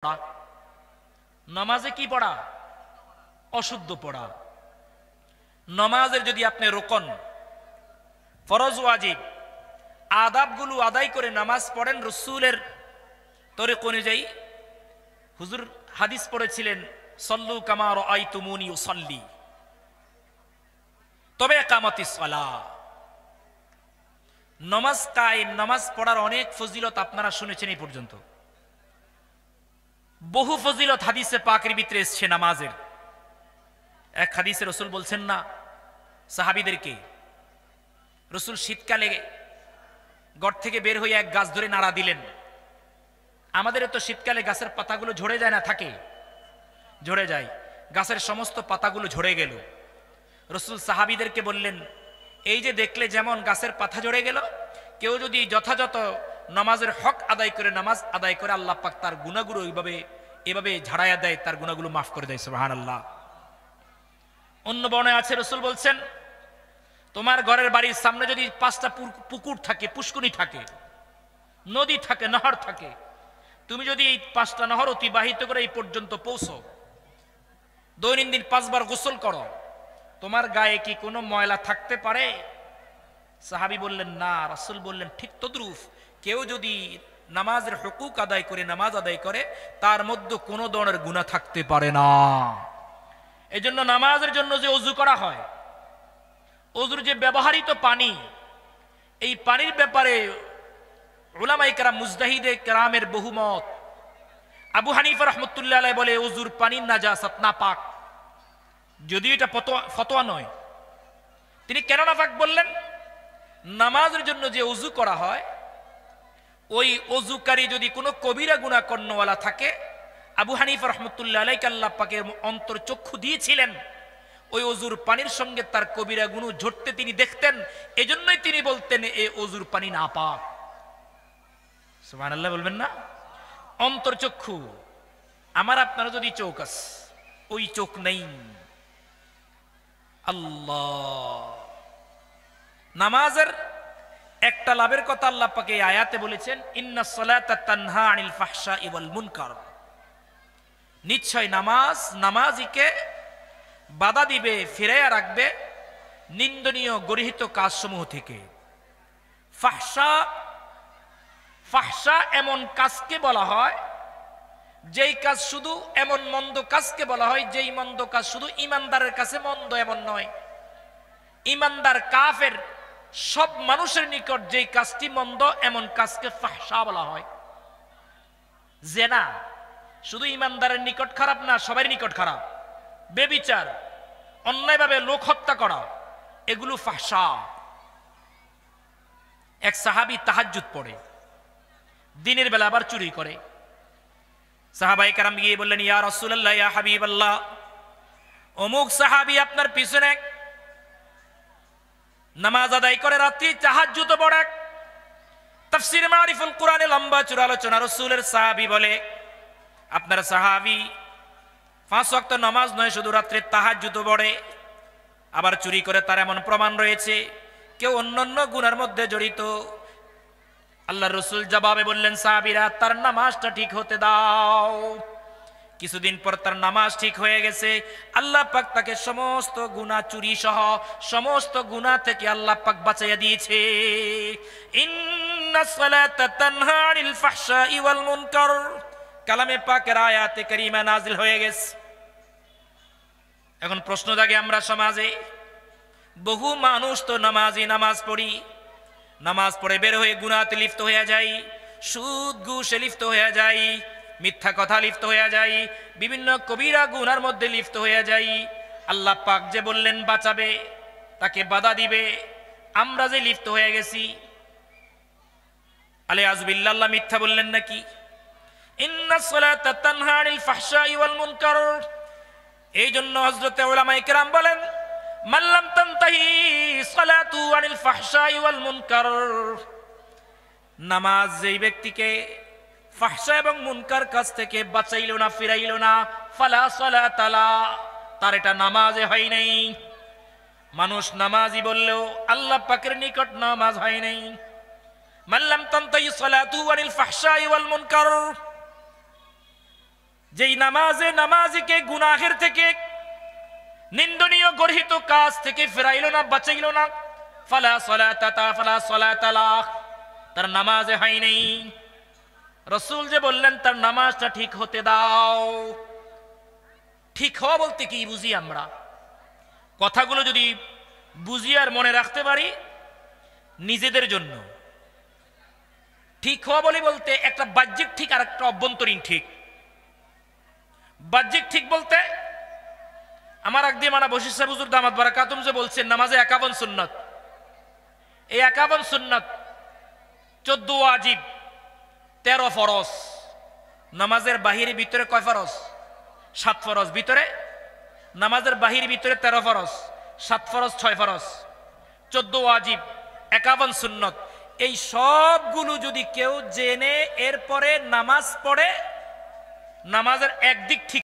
পড়া, নামাজে কি পড়া? অশুদ্ধ পড়া। নামাজের যদি আপনি রোকন, ফরজ, ওয়াজিব, আদাবগুলো আদায় করে নামাজ পড়েন রাসূলের তরিক অনুযায়ী, হুজুর হাদিস পড়েছিলেন সল্লু কামা রাআইতুমুনি উসাল্লি, তবে ইকামাতিস সালাহ। নামাজ কায়েম, নামাজ পড়ার অনেক ফজিলত আপনারা শুনেছেন এই পর্যন্ত। বহু ফজিলত হাদিসে পাকের ভিতরে এসছে নামাজের। এক হাদিসে রাসূল বলছেন না সাহাবীদেরকে, রাসূল শীতকালে ঘর থেকে বের হয়ে এক গাছ ধরে নাড়া দিলেন। আমাদের তো শীতকালে গাছের পাতাগুলো ঝরে যায় না, থাকে, ঝরে যায়। গাছের সমস্ত পাতাগুলো ঝরে গেল। রাসূল সাহাবীদেরকে বললেন, এই যে দেখলে যেমন গাছের পাতা ঝরে গেল, কেউ যদি যথাযথ নামাজের হক আদায় করে নামাজ আদায় করে, আল্লাহ পাক তার গুনাহগুলো এভাবে ঝাড়াইয়া দেয়, তার গুনাহগুলো মাফ করে দেয়। সুবহানাল্লাহ। অন্য বর্ণনায় আছে রাসূল বলছেন, তোমার ঘরের বাড়ির সামনে যদি 5টা পুকুর থাকে, পুষ্করিণী থাকে, নদী থাকে, নহর থাকে, তুমি যদি এই 5টা নহর অতিবাহিত করে এই পর্যন্ত পৌঁছো, দৈনন্দিন 5 বার গোসল করো, তোমার গায়ে কি কোনো ময়লা থাকতে পারে? সাহাবী বললেন না। রাসূল বললেন, ঠিক তদ্রুপ কেউ যদি নামাজের হুকুক আদায় করে নামাজ আদায় করে, তার মধ্যে কোনো ধরনের গুনাহ থাকতে পারে না। এজন্য নামাজের জন্য যে ওযু করা হয়, ওযুর যে ব্যবহৃত পানি, এই পানির ব্যাপারে উলামায়ে কেরাম, মুজতাহিদে কেরামের বহুমত। আবু হানিফা রাহমাতুল্লাহ আলাইহি বলে ওযুর পানি নাজাসাত, নাপাক। যদিও এটা ফতোয়া নয়। তিনি কেন নাপাক বললেন? নামাজের জন্য যে ওযু করা হয়, ওই ওযুকারী যদি কোনো কবিরা গুনাহ করনেওয়ালা থাকে, আবু হানিফা রাহমাতুল্লাহ আলাইহি আল্লাহ পাকের অন্তর চক্ষু দিয়েছিলেন, ওই ওযুর পানির সঙ্গে তার কবিরা গুনাহ ঝরতে তিনি দেখতেন। এজন্যই তিনি বলতেন এই ওযুর পানি নাপাক। সুবহানাল্লাহ বলবেন না? অন্তর চক্ষু। আমার আপনারা যদি চোখ আছে, ওই চোখ নেই। আল্লাহ, নামাজের একটা লাভের কথা আল্লাহ পাক এই আয়াতে বলেছেন, ইন্নাস সালাতা তানহা আনিল ফাহশাই ওয়াল মুনকার। নিশ্চয় নামাজ নামাজীকে বাধা দিবে, ফিরাইয়া রাখবে নিন্দনীয় গর্হিত কাজসমূহ থেকে। ফাহশা, ফাহশা এমন কাজকে বলা হয়, যেই কাজ শুধু, এমন মন্দ কাজকে বলা হয় যেই মন্দ কাজ শুধু ঈমানদারের কাছে মন্দ এমন নয়। ঈমানদার, কাফের সব মানুষের নিকট যেই কাজটি মন্দ, এমন কাজকে ফাহশা বলা হয়। জেনা শুধু ঈমানদারের নিকট খারাপ না, সবার নিকট খারাপ। বেবিচার, অন্যায়ভাবে লোক হত্যা করা, এগুলো ফাহশা। এক সাহাবী তাহাজ্জুদ পড়ে, দিনের বেলা আবার চুরি করে। সাহাবায়ে কেরাম গিয়ে বললেন, ইয়া রাসূলুল্লাহ, ইয়া হাবিবাল্লাহ, অমুক সাহাবী আপনার পিছনে নামাজ আদায় করে, রাত্রি তাহাজ্জুদ পড়ে। তাফসীর মারিফুল কুরআনে লম্বা চূড়া আলোচনা। রাসূলের সাহাবী বলে, আপনার সাহাবী 5 ওয়াক্ত নামাজ নয়, শুধু রাত্রে তাহাজ্জুদ পড়ে, আবার চুরি করে, তার এমন প্রমাণ রয়েছে কেউ অন্যান্য গুনার মধ্যে জড়িত। আল্লাহর রাসূল জবাবে বললেন, সাহাবীরা তার নামাজটা ঠিক হতে দাও। কিছুদিন পর তার নামাজ ঠিক হয়ে গেছে। আল্লাহ পাক তাকে সমস্ত গুনাহ, চুরি সহ সমস্ত গুনাহ থেকে আল্লাহ পাক বাঁচাইয়া দিয়েছে। ইন্নাস সালাতা তানহা আনিল ফাহশাই ওয়াল মুনকার, কালামে পাকের আয়াতে কারিমা নাজিল হয়ে গেছে। এখন প্রশ্ন জাগে, আমরা সমাজে বহু মানুষ তো নামাজি, নামাজ পড়ি, নামাজ পড়ে বের হয়ে গুনাহতে লিপ্ত হয়ে যাই, সুদ ঘুষে লিপ্ত হয়ে যাই, মিথ্যা কথা লিপ্ত হয়ে যাই, বিভিন্ন কবিরা গুনার মধ্যে লিপ্ত হয়ে যাই। আল্লাহ পাক যে বললেন বাঁচাবে, তাকে বাধা দিবে, আমরা যে লিপ্ত হয়ে গেছি। আলিয়াযুবিল্লাহ, আল্লাহ মিথ্যা বললেন নাকি? ইন্নাস সালাতা তানহা আনিল ফাহশাই ওয়াল মুনকার। এই জন্য হযরতে উলামায়ে কেরাম বলেন, মান লাম তানতাহি সালাতু আনিল ফাহশাই ওয়াল মুনকার, নামাজ যেই ব্যক্তিকে ফাহশা এবং মুনকার কাজ থেকে বাঁচাইল না, ফিরাইল না, ফালা সালাতা লা, তার এটা নামাজে হয় নাই। মানুষ নামাজি বললেও আল্লাহ পাকের নিকট নামাজ হয় নাই। মান লাম তানতাহি সালাতু আনিল ফাহশাই ওয়াল মুনকার, যেই নামাজে নামাজিকে গুনাহের থেকে, নিন্দনীয় গর্হিত কাজ থেকে ফেরাইল না, বাঁচাইল না, ফালা সালাতা লাহ, তার নামাজে হয় নাই। রাসূল যে বললেন তার নামাজটা ঠিক হতে দাও। ঠিক হওয়া বলতে কি বুঝি আমরা? কথাগুলো যদি বুঝি আর মনে রাখতে পারি নিজেদের জন্য। ঠিক হওয়া বলতে একটা বাহ্যিক ঠিক আর একটা অভ্যন্তরীণ ঠিক। বাহ্যিক ঠিক বলতে আমার একদিন মানা বশির সাহেব হুজুর দামাত বারাকাতুম যে বলছেন নামাজে 51 সুন্নত। এই 51 সুন্নত 14 ওয়াজিব 13 ফরজ। নামাজের বাহিরে ভিতরে কয় ফরজ? 7 ফরজ। ভিতরে নামাজের বাহিরে ভিতরে 13 ফরজ, 7 ফরজ 6 ফরজ, 14 ওয়াজিব 51 সুন্নত। এই সবগুলো যদি কেউ জেনে এরপরে নামাজ পড়ে, নামাজের একদিক ঠিক